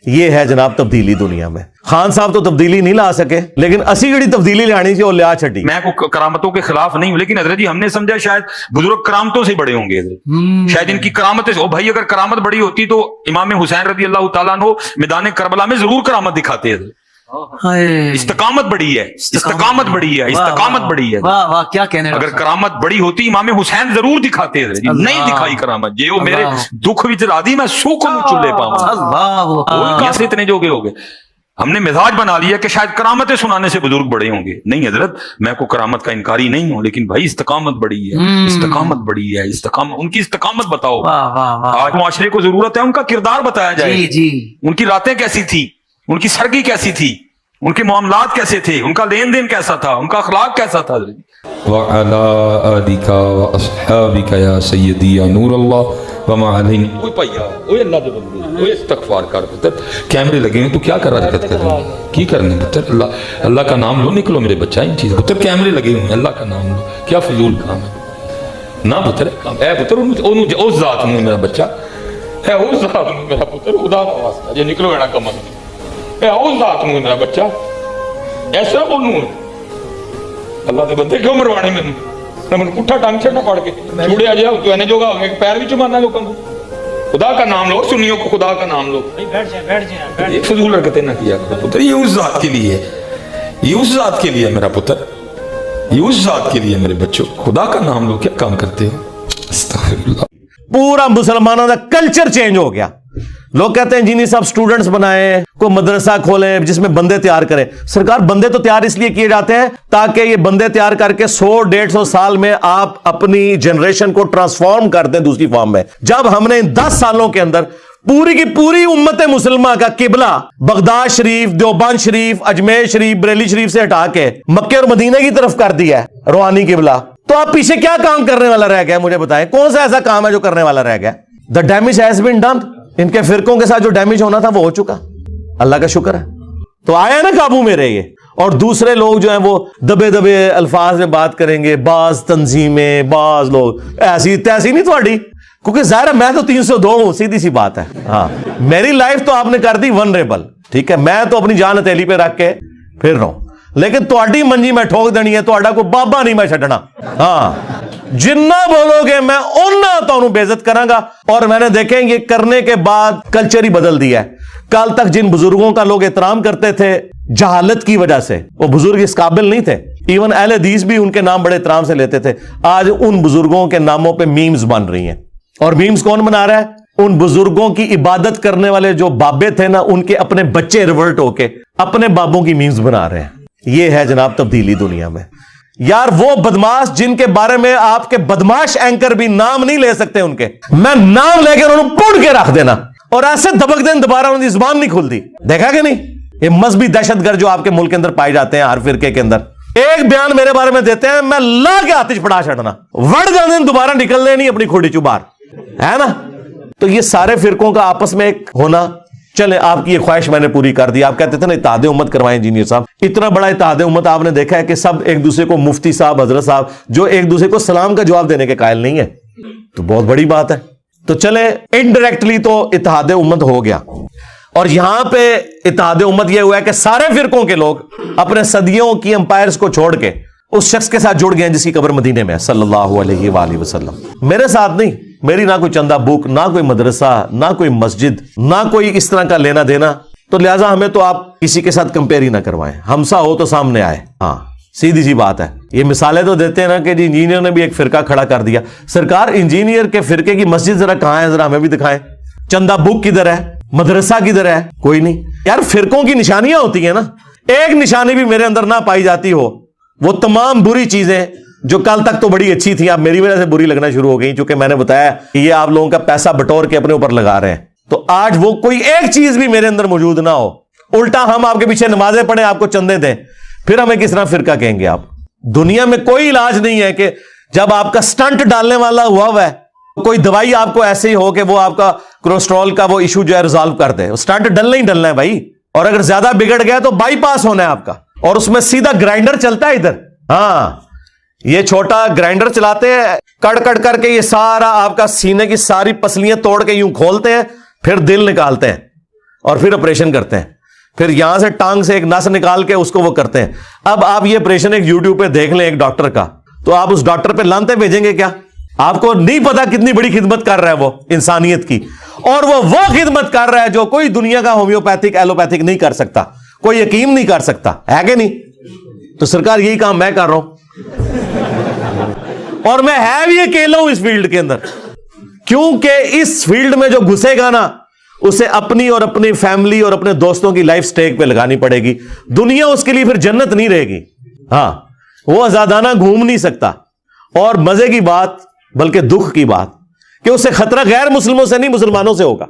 یہ ہے جناب تبدیلی دنیا میں. خان صاحب تو تبدیلی نہیں لا سکے, لیکن اسی جڑی تبدیلی لانی تھی وہ لیا چھٹی. میں کو کرامتوں کے خلاف نہیں ہوں, لیکن حضرت جی ہم نے سمجھا شاید بزرگ کرامتوں سے بڑے ہوں گے, شاید ان کی کرامتیں. او بھائی اگر کرامت بڑی ہوتی تو امام حسین رضی اللہ تعالیٰ عنہ میدان کربلا میں ضرور کرامت دکھاتے ہیں. استقامت بڑی ہے, استقامت بڑی ہے, استقامت بڑی ہے. واہ کیا کہنے, اگر کرامت بڑی ہوتی امام حسین ضرور دکھاتے ہیں, نہیں دکھائی کرامت. یہ وہ میرے دکھ وچ راضی میں سوکھ نو چلے پاؤں. کیسے اتنے جوگے ہو گئے؟ ہم نے مزاج بنا لیا کہ شاید کرامتیں سنانے سے بزرگ بڑے ہوں گے. نہیں حضرت, میں کو کرامت کا انکاری نہیں ہوں, لیکن بھائی استقامت بڑی ہے, استقامت بڑی ہے, استقامت. ان کی استقامت بتاؤ. آج معاشرے کو ضرورت ہے ان کا کردار بتایا جائے. ان کی راتیں کیسی تھی, ان کی سرگی کیسی تھی, ان کے معاملات کیسے تھے, ان کا لین دین کیسا تھا, ان کا اخلاق کیسا تھا. وعلى آلك وأصحابك يا سيدي يا نور الله وما علينا. کوئی پیا اوے اللہ دے بندے اوے استغفار کر پتر, کیمرے لگے ہیں تو کیا کر رہا ہے, کی کرنے پتر, اللہ کا نام لو, نکلو میرے بچہ ان چیز پتر. کیمرے لگے ہوئے ہیں, اللہ کا نام لو, کیا فضول کام ہے نہ پتر. اے پتر اس ذات میں میرا بچہ, اے اس ذات میں میرا پتر, خدا کا واسطہ جے نکلو اینا کم از کم, اے اس ذات میں میرا بچہ. ایسا بولوں اللہ دے بندے کیوں مروانے میں میں پٹھا ٹانگ چھڑنا پڑ کے چھوڑے آ جاؤ تو اینے جوگا ہو گیا کہ پیر بھی چمانا لوگوں کو. خدا کا نام لو, سنیوں کو خدا کا نام لو. یہ فضول حرکتیں نہ کیا کرو پتر. یہ اس ذات کے لیے, یہ اس ذات کے لیے میرا پتر, یہ اس ذات کے لیے میرے بچوں. خدا کا نام لو, کیا کام کرتے ہو. استغفر اللہ. پورا مسلمانوں کا کلچر چینج ہو گیا. لوگ کہتے ہیں انجینئر صاحب سٹوڈنٹس بنائیں, کوئی مدرسہ کھولیں جس میں بندے تیار کریں. سرکار بندے تو تیار اس لیے کیے جاتے ہیں تاکہ یہ بندے تیار کر کے 100-150 سال میں آپ اپنی جنریشن کو ٹرانسفارم کر دیں دوسری فارم میں. جب ہم نے ان 10 سالوں کے اندر پوری کی پوری امت مسلمہ کا قبلہ بغداد شریف, دیوبند شریف, اجمیر شریف, بریلی شریف سے ہٹا کے مکے اور مدینہ کی طرف کر دیا ہے روحانی قبلہ, تو آپ پیچھے کیا کام کرنے والا رہ گیا مجھے بتائیں. کون سا ایسا کام ہے جو کرنے والا رہ گیا؟ The damage has been done. ان کے فرقوں کے ساتھ جو ڈیمیج ہونا تھا وہ ہو چکا, اللہ کا شکر ہے. تو آیا نا قابو میں رہے. اور دوسرے لوگ جو ہیں وہ دبے دبے الفاظ میں بات کریں گے, بعض تنظیمیں, بعض لوگ ایسی تیسی نہیں تھوڑی, کیونکہ ظاہر ہے میں تو 302 ہوں, سیدھی سی بات ہے. ہاں میری لائف تو آپ نے کر دی ونریبل, ٹھیک ہے, میں تو اپنی جان ہتھیلی پہ رکھ کے پھر رہا ہوں, لیکن تہاڈی منجی میں ٹھوک دینی ہے, تہاڈا کوئی بابا نہیں میں چھڈنا. ہاں جنہ بولو گے میں اُنہ تو بے عزت کراں گا. اور میں نے دیکھیں یہ کرنے کے بعد کلچر ہی بدل دیا ہے. کل تک جن بزرگوں کا لوگ احترام کرتے تھے جہالت کی وجہ سے, وہ بزرگ اس قابل نہیں تھے, ایون اہل حدیث بھی ان کے نام بڑے احترام سے لیتے تھے. آج ان بزرگوں کے ناموں پہ میمز بن رہی ہیں. اور میمز کون بنا رہا ہے؟ ان بزرگوں کی عبادت کرنے والے جو بابے تھے نا, ان کے اپنے بچے ریورٹ ہو کے اپنے بابوں کی میمز بنا رہے ہیں. یہ ہے جناب تبدیلی دنیا میں. یار وہ بدماش جن کے بارے میں آپ کے بدماش اینکر بھی نام نہیں لے سکتے, ان کے میں نام لے کے انہوں نے پوڑ کے رکھ دینا, اور ایسے دبک دیں دوبارہ ان کی زبان نہیں کھلتی. دیکھا کہ نہیں یہ مذہبی دہشت گرد جو آپ کے ملک کے اندر پائے جاتے ہیں, ہر فرقے کے اندر ایک بیان میرے بارے میں دیتے ہیں, میں لا کے آتش پڑا چھڑنا, وڑ جانے دوبارہ نکلنے نہیں اپنی کھوڑی چبار, ہے نا. تو یہ سارے فرقوں کا آپس میں ایک ہونا. چلے آپ کی یہ خواہش میں نے پوری کر دی. آپ کہتے تھے نا اتحاد امت کروائیں انجینئر صاحب, اتنا بڑا اتحاد امت آپ نے دیکھا ہے کہ سب ایک دوسرے کو, مفتی صاحب, حضرت صاحب, جو ایک دوسرے کو سلام کا جواب دینے کے قائل نہیں ہے, تو بہت بڑی بات ہے. تو چلے انڈائریکٹلی تو اتحاد امت ہو گیا. اور یہاں پہ اتحاد امت یہ ہوا ہے کہ سارے فرقوں کے لوگ اپنے صدیوں کی امپائرز کو چھوڑ کے اس شخص کے ساتھ جڑ گئے ہیں جس کی قبر مدینے میں ہے, صلی اللہ علیہ وآلہ وسلم. میرے ساتھ نہیں, میری نہ کوئی چندہ بک, نہ کوئی مدرسہ, نہ کوئی مسجد, نہ کوئی اس طرح کا لینا دینا. تو لہٰذا ہمیں تو آپ کسی کے ساتھ کمپیئر ہی نہ کروائیں. ہمسا ہو تو سامنے آئے. ہاں سیدھی سی بات ہے. یہ مثالیں تو دیتے ہیں نا کہ جی انجینئر نے بھی ایک فرقہ کھڑا کر دیا. سرکار انجینئر کے فرقے کی مسجد ذرا کہاں ہے, ذرا ہمیں بھی دکھائیں. چندہ بک کدھر ہے, مدرسہ کدھر ہے, کوئی نہیں. یار فرقوں کی نشانیاں ہوتی ہیں نا, ایک نشانی بھی میرے اندر نہ پائی جاتی ہو, وہ تمام بری چیزیں جو کل تک تو بڑی اچھی تھی, اب میری وجہ سے بری لگنا شروع ہو گئی, چونکہ میں نے بتایا کہ یہ آپ لوگوں کا پیسہ بٹور کے اپنے اوپر لگا رہے ہیں. تو آج وہ کوئی ایک چیز بھی میرے اندر موجود نہ ہو, الٹا ہم آپ کے پیچھے نمازیں پڑھیں, آپ کو چندے دیں, پھر ہمیں کس طرح فرقہ کہیں گے آپ. دنیا میں کوئی علاج نہیں ہے کہ جب آپ کا سٹنٹ ڈالنے والا ہوا ہے, کوئی دوائی آپ کو ایسے ہی ہو کہ وہ آپ کا کولیسٹرول کا وہ ایشو جو ہے ریزالو کر دے. سٹنٹ ڈلنا ہی ڈلنا ہے بھائی, اور اگر زیادہ بگڑ گیا تو بائی پاس ہونا ہے آپ کا, اور اس میں سیدھا گرائنڈر چلتا ہے ادھر. ہاں یہ چھوٹا گرائنڈر چلاتے ہیں, کڑ کڑ کر کے یہ سارا آپ کا سینے کی ساری پسلیاں توڑ کے یوں کھولتے ہیں, پھر دل نکالتے ہیں. اور پھر آپریشن کرتے ہیں, پھر یہاں سے ٹانگ سے ایک نس نکال کے اس کو وہ کرتے ہیں. اب آپ یہ آپریشن ایک یوٹیوب پہ دیکھ لیں ایک ڈاکٹر کا, تو آپ اس ڈاکٹر پہ لانتے بھیجیں گے کیا؟ آپ کو نہیں پتا کتنی بڑی خدمت کر رہا ہے وہ انسانیت کی, اور وہ خدمت کر رہا ہے جو کوئی دنیا کا ہومیوپیتھک ایلوپیتھک نہیں کر سکتا, کوئی حکیم نہیں کر سکتا, ہے کہ نہیں؟ تو سرکار یہی کام میں کر رہا ہوں, اور میں ہے بھی اکیلا ہوں اس فیلڈ کے اندر, کیونکہ اس فیلڈ میں جو گھسے گا نا اسے اپنی اور اپنی فیملی اور اپنے دوستوں کی لائف سٹیک پہ لگانی پڑے گی. دنیا اس کے لیے پھر جنت نہیں رہے گی. ہاں, وہ آزادانہ گھوم نہیں سکتا. اور مزے کی بات, بلکہ دکھ کی بات, کہ اسے خطرہ غیر مسلموں سے نہیں مسلمانوں سے ہوگا.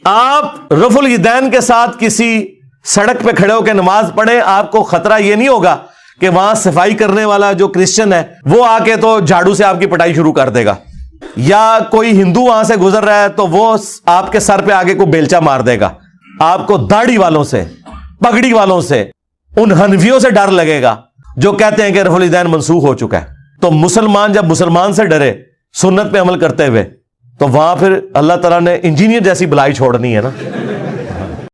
آپ رفع الیدین کے ساتھ کسی سڑک پہ کھڑے ہو کے نماز پڑھیں, آپ کو خطرہ یہ نہیں ہوگا کہ وہاں صفائی کرنے والا جو کرسچن ہے وہ آ کے تو جھاڑو سے آپ کی پٹائی شروع کر دے گا, یا کوئی ہندو وہاں سے گزر رہا ہے تو وہ آپ کے سر پہ آگے کو بیلچا مار دے گا. آپ کو داڑھی والوں سے, پگڑی والوں سے, ان حنفیوں سے ڈر لگے گا جو کہتے ہیں کہ رفع الیدین منسوخ ہو چکا ہے. تو مسلمان جب مسلمان سے ڈرے سنت پہ عمل کرتے ہوئے, تو وہاں پھر اللہ تعالیٰ نے انجینئر جیسی بلائی چھوڑنی ہے نا.